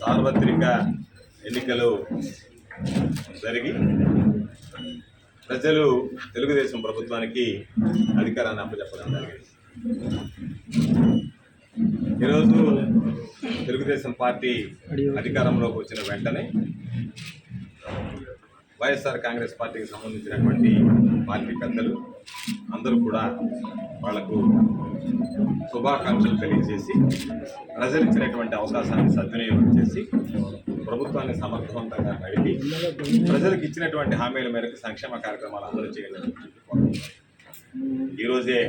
సార్వత్రిక ఎన్నికలు జరిగి ప్రజలు తెలుగుదేశం ప్రభుత్వానికి అధికారాన్ని అప్పచెప్పడం జరిగింది. ఈరోజు తెలుగుదేశం పార్టీ అధికారంలోకి వచ్చిన వెంటనే వైఎస్ఆర్ కాంగ్రెస్ పార్టీకి సంబంధించినటువంటి పార్టీ పెద్దలు అందరూ కూడా వాళ్లకు శుభాకాంక్షలు తెలియజేసి ప్రజలు ఇచ్చినటువంటి అవకాశాన్ని సద్వినియోగం చేసి ప్రభుత్వాన్ని సమర్థవంతంగా నడిపి ప్రజలకు ఇచ్చినటువంటి హామీల మేరకు సంక్షేమ కార్యక్రమాలు అమలు చేయాలని ఈరోజే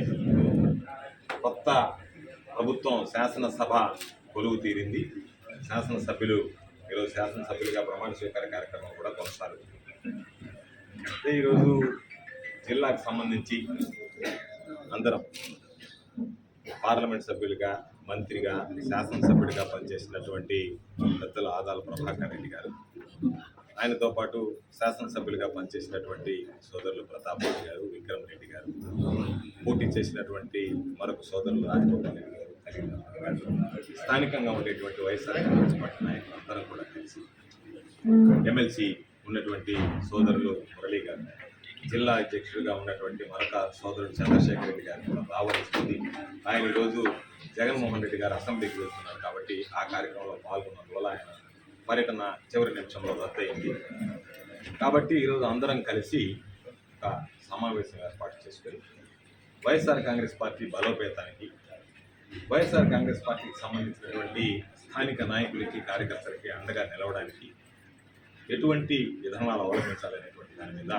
కొత్త ప్రభుత్వం శాసనసభ కొలువు తీరింది. శాసనసభ్యులు ఈరోజు శాసనసభ్యులుగా ప్రమాణ స్వీకార కార్యక్రమం కూడా కొనసాగుతుంది. అయితే ఈరోజు జిల్లాకు సంబంధించి అందరం పార్లమెంట్ సభ్యులుగా, మంత్రిగా, శాసనసభ్యుడిగా పనిచేసినటువంటి పెద్దల ఆదాల ప్రభాకర్ రెడ్డి గారు, ఆయనతో పాటు శాసనసభ్యులుగా పనిచేసినటువంటి సోదరులు ప్రతాప్ రెడ్డి గారు, విక్రమ్ రెడ్డి గారు, పోటీ చేసినటువంటి మరొక సోదరులు రాజగోపాల్ రెడ్డి గారు, స్థానికంగా ఉండేటువంటి వైఎస్ఆర్ కాంగ్రెస్ పార్టీ నాయకులు అందరం కూడా కలిసి ఎమ్మెల్సీ ఉన్నటువంటి సోదరులు మురళీ గారు, జిల్లా అధ్యక్షుడిగా ఉన్నటువంటి మరొక సోదరుడు చంద్రశేఖర్ రెడ్డి గారు కూడా రావాల్సింది. ఆయన ఈరోజు జగన్మోహన్ రెడ్డి గారు అసెంబ్లీకి వెళ్తున్నారు కాబట్టి ఆ కార్యక్రమంలో పాల్గొన్నందువల్ల ఆయన పర్యటన చివరి నిమిషంలో రద్దయింది. కాబట్టి ఈరోజు అందరం కలిసి ఒక సమావేశం ఏర్పాటు చేసుకొని వైఎస్ఆర్ కాంగ్రెస్ పార్టీ బలోపేతానికి, వైఎస్ఆర్ కాంగ్రెస్ పార్టీకి సంబంధించినటువంటి స్థానిక నాయకులకి, కార్యకర్తలకి అండగా నిలవడానికి ఎటువంటి విధానాలు అవలంబించాలనేటువంటి దాని మీద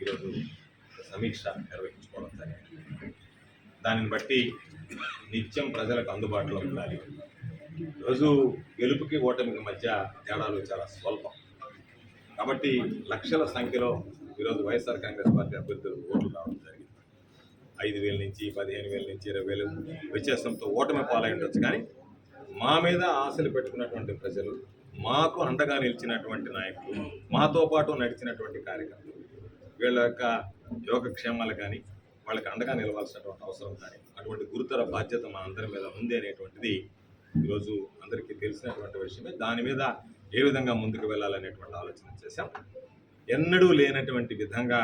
ఈరోజు సమీక్ష నిర్వహించుకోవడం జరిగింది. దానిని బట్టి నిత్యం ప్రజలకు అందుబాటులో ఉండాలి. ఈరోజు గెలుపుకి ఓటమికి మధ్య తేడాలు చాలా స్వల్పం కాబట్టి లక్షల సంఖ్యలో ఈరోజు వైఎస్ఆర్ కాంగ్రెస్ పార్టీ అభ్యర్థులు ఓట్లు రావడం జరిగింది. 5,000 నుంచి 15,000 నుంచి 20,000 వ్యత్యాసంతో ఓటమి పాలై ఉండొచ్చు. కానీ మా మీద ఆశలు పెట్టుకున్నటువంటి ప్రజలు, మాకు అండగా నిలిచినటువంటి నాయకులు, మాతో పాటు నడిచినటువంటి కార్యకర్తలు, వీళ్ళ యొక్క యోగక్షేమాలు కానీ, వాళ్ళకి అండగా నిలవాల్సినటువంటి అవసరం కానీ, అటువంటి గురుతర బాధ్యత మా అందరి మీద ఉంది అనేటువంటిది ఈరోజు అందరికీ తెలిసినటువంటి విషయమే. దాని మీద ఏ విధంగా ముందుకు వెళ్ళాలనేటువంటి ఆలోచన చేశాం. ఎన్నడూ లేనటువంటి విధంగా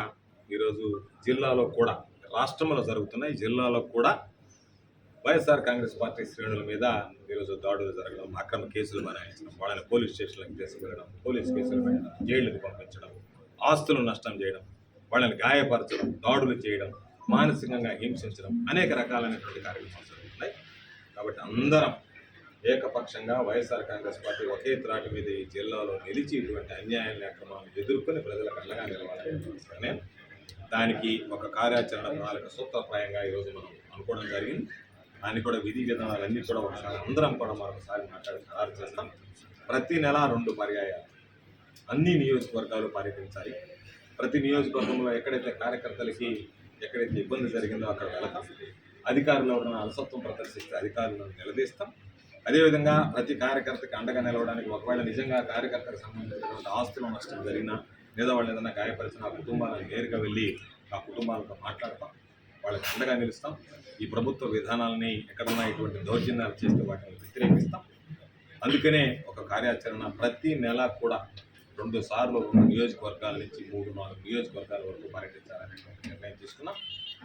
ఈరోజు జిల్లాలో కూడా, రాష్ట్రంలో జరుగుతున్నాయి, జిల్లాలో కూడా వైఎస్ఆర్ కాంగ్రెస్ పార్టీ శ్రేణుల మీద ఈరోజు దాడులు జరగడం, అక్రమ కేసులు బనాయించడం, వాళ్ళని పోలీస్ స్టేషన్లకు తీసుకెళ్ళడం, పోలీస్ కేసులు పెట్టడం, జైళ్లకు పంపించడం, ఆస్తులు నష్టం చేయడం, వాళ్ళని గాయపరచడం, దాడులు చేయడం, మానసికంగా హింసించడం, అనేక రకాలైనటువంటి కార్యక్రమాలు జరుగుతున్నాయి. కాబట్టి అందరం ఏకపక్షంగా వైఎస్ఆర్ కాంగ్రెస్ పార్టీ ఒకే త్రాటి మీద ఈ జిల్లాలో నిలిచి ఇటువంటి అన్యాయాన్ని, అక్రమాలను ఎదుర్కొని ప్రజలకు అండగా నిలవాలనే దానికి ఒక కార్యాచరణ ప్రణాళిక సూత్రప్రాయంగా ఈరోజు మనం అనుకోవడం జరిగింది. దాన్ని కూడా విధి విధానాలన్నీ కూడా ఒకసారి అందరం కూడా మరొకసారి మాట్లాడి ఖరారు చేస్తాం. ప్రతి నెల 2 పర్యాయాలు అన్ని నియోజకవర్గాలు పర్యటించాలి. ప్రతి నియోజకవర్గంలో ఎక్కడైతే కార్యకర్తలకి ఎక్కడైతే ఇబ్బంది జరిగిందో అక్కడ వెళతాం. అధికారులు ఎవరైనా అలసత్వం ప్రదర్శిస్తే అధికారులను నిలదీస్తాం. అదేవిధంగా ప్రతి కార్యకర్తకి అండగా నిలవడానికి ఒకవేళ నిజంగా కార్యకర్తలకు సంబంధించినటువంటి ఆస్తుల నష్టం జరిగినా, లేదా వాళ్ళు ఏదైనా గాయపరిచిన ఆ కుటుంబాలను నేరుగా వెళ్ళి ఆ కుటుంబాలతో మాట్లాడతాం, వాళ్ళకి అండగా నిలుస్తాం. ఈ ప్రభుత్వ విధానాలని ఎక్కడన్నా ఇటువంటి దౌర్జన్యాలు చేస్తే వాటిని వ్యతిరేకిస్తాం. అందుకనే ఒక కార్యాచరణ ప్రతి నెల కూడా 2 సార్లు నియోజకవర్గాల నుంచి 3-4 నియోజకవర్గాల వరకు పర్యటించాలనేటువంటి నిర్ణయం తీసుకున్నాం.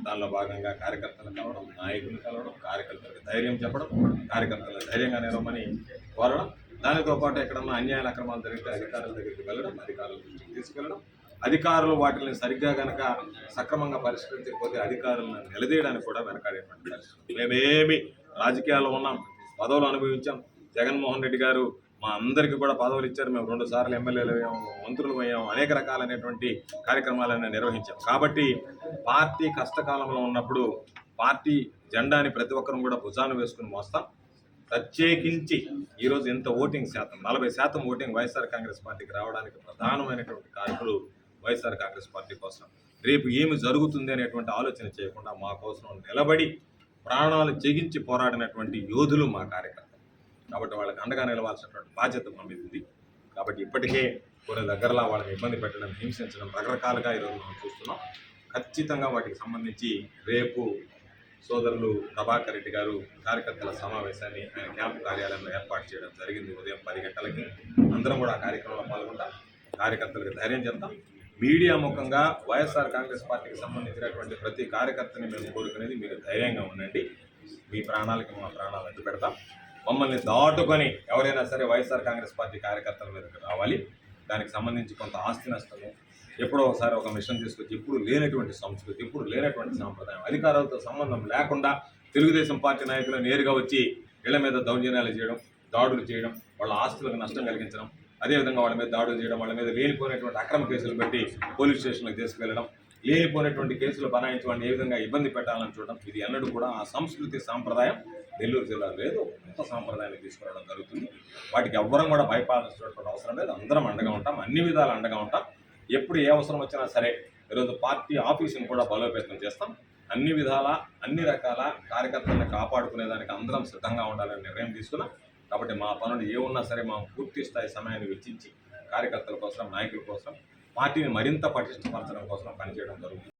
దానిలో భాగంగా కార్యకర్తలు కలవడం, నాయకులు కలవడం, కార్యకర్తలకు ధైర్యం చెప్పడం, కార్యకర్తలు ధైర్యంగా నిలవమని కోరడం, దానితో పాటు ఎక్కడన్నా అన్యాయాల అక్రమాలు జరిగితే అధికారుల దగ్గరికి వెళ్ళడం, అధికారుల దృష్టికి తీసుకెళ్ళడం, అధికారులు వాటిని సరిగ్గా కనుక సక్రమంగా పరిష్కరించకపోతే అధికారులను నిలదీయడానికి కూడా వెనకాడేటువంటి పరిస్థితి. మేమేమి రాజకీయాల్లో ఉన్నాం, పదవులు అనుభవించాం. జగన్మోహన్ రెడ్డి గారు మా అందరికీ కూడా పదవులు ఇచ్చారు. మేము 2 సార్లు ఎమ్మెల్యేలు అయ్యాము, మంత్రులు అయ్యాము, అనేక రకాలైనటువంటి కార్యక్రమాలను నిర్వహించాం. కాబట్టి పార్టీ కష్టకాలంలో ఉన్నప్పుడు పార్టీ జెండాని ప్రతి ఒక్కరం కూడా భుజాన వేసుకుని మోస్తాం. ప్రత్యేకించి ఈరోజు ఎంత ఓటింగ్ శాతం, 40% ఓటింగ్ వైఎస్ఆర్ కాంగ్రెస్ పార్టీకి రావడానికి ప్రధానమైనటువంటి కారకులు వైఎస్ఆర్ కాంగ్రెస్ పార్టీ కోసం రేపు ఏమి జరుగుతుంది అనేటువంటి ఆలోచన చేయకుండా మా కోసం నిలబడి ప్రాణాలు తెగించి పోరాడినటువంటి యోధులు మా కార్యకర్తలు. కాబట్టి వాళ్ళకి అండగా నిలవాల్సినటువంటి బాధ్యత మా మీద ఉంది. కాబట్టి ఇప్పటికే కొన్ని దగ్గరలో వాళ్ళని ఇబ్బంది పెట్టడం, హింసించడం రకరకాలుగా ఈరోజు మనం చూస్తున్నాం. ఖచ్చితంగా వాటికి సంబంధించి రేపు సోదరులు ప్రభాకర్ రెడ్డి గారు కార్యకర్తల సమావేశాన్ని ఆయన క్యాంపు కార్యాలయంలో ఏర్పాటు చేయడం జరిగింది. ఉదయం 10 గంటలకి అందరం కూడా ఆ కార్యక్రమంలో పాల్గొంటాం. కార్యకర్తలకు ధైర్యం చెప్తాం. మీడియా ముఖంగా వైఎస్ఆర్ కాంగ్రెస్ పార్టీకి సంబంధించినటువంటి ప్రతి కార్యకర్తని మేము కోరుకునేది మీరు ధైర్యంగా ఉండండి. మీ ప్రాణాలకి మా ప్రాణాలు అడ్డు పెడతాం. మమ్మల్ని దాటుకొని ఎవరైనా సరే వైఎస్ఆర్ కాంగ్రెస్ పార్టీ కార్యకర్తల మీదకి రావాలి. దానికి సంబంధించి కొంత ఆస్తి నష్టము, ఎప్పుడో ఒకసారి ఒక మిషన్ తీసుకొచ్చి ఇప్పుడు లేనటువంటి సంస్కృతి, ఇప్పుడు లేనటువంటి సాంప్రదాయం, అధికారాలతో సంబంధం లేకుండా తెలుగుదేశం పార్టీ నాయకులు నేరుగా వచ్చి ఇళ్ల మీద దౌర్జన్యాలు చేయడం, దాడులు చేయడం, వాళ్ళ ఆస్తులకు నష్టం కలిగించడం, అదేవిధంగా వాళ్ళ మీద దాడులు చేయడం, వాళ్ళ మీద లేనిపోయినటువంటి అక్రమ కేసులు పెట్టి పోలీస్ స్టేషన్లకు తీసుకువెళ్ళడం, లేనిపోయినటువంటి కేసులు బనాయించి వాళ్ళని ఏ విధంగా ఇబ్బంది పెట్టాలని చూడడం, ఇది ఎన్నడూ కూడా ఆ సంస్కృతి సాంప్రదాయం నెల్లూరు జిల్లాలో లేదు. కొత్త సాంప్రదాయాన్ని తీసుకురావడం జరుగుతుంది. వాటికి ఎవ్వరం కూడా భయపడాల్సినటువంటి అవసరం లేదు. అందరం అండగా ఉంటాం, అన్ని విధాలు అండగా ఉంటాం. ఎప్పుడు ఏ అవసరం వచ్చినా సరే ఈరోజు పార్టీ ఆఫీసును కూడా బలోపేతం చేస్తాం. అన్ని విధాల అన్ని రకాల కార్యకర్తలను కాపాడుకునేదానికి అందరం సిద్ధంగా ఉండాలని నిర్ణయం తీసుకున్నాం. కాబట్టి మా పనులు ఏ ఉన్నా సరే మా పూర్తి స్థాయి సమయాన్ని వెచ్చించి కార్యకర్తల కోసం, నాయకుల కోసం, పార్టీని మరింత పటిష్టపరచడం కోసం పనిచేయడం జరుగుతుంది.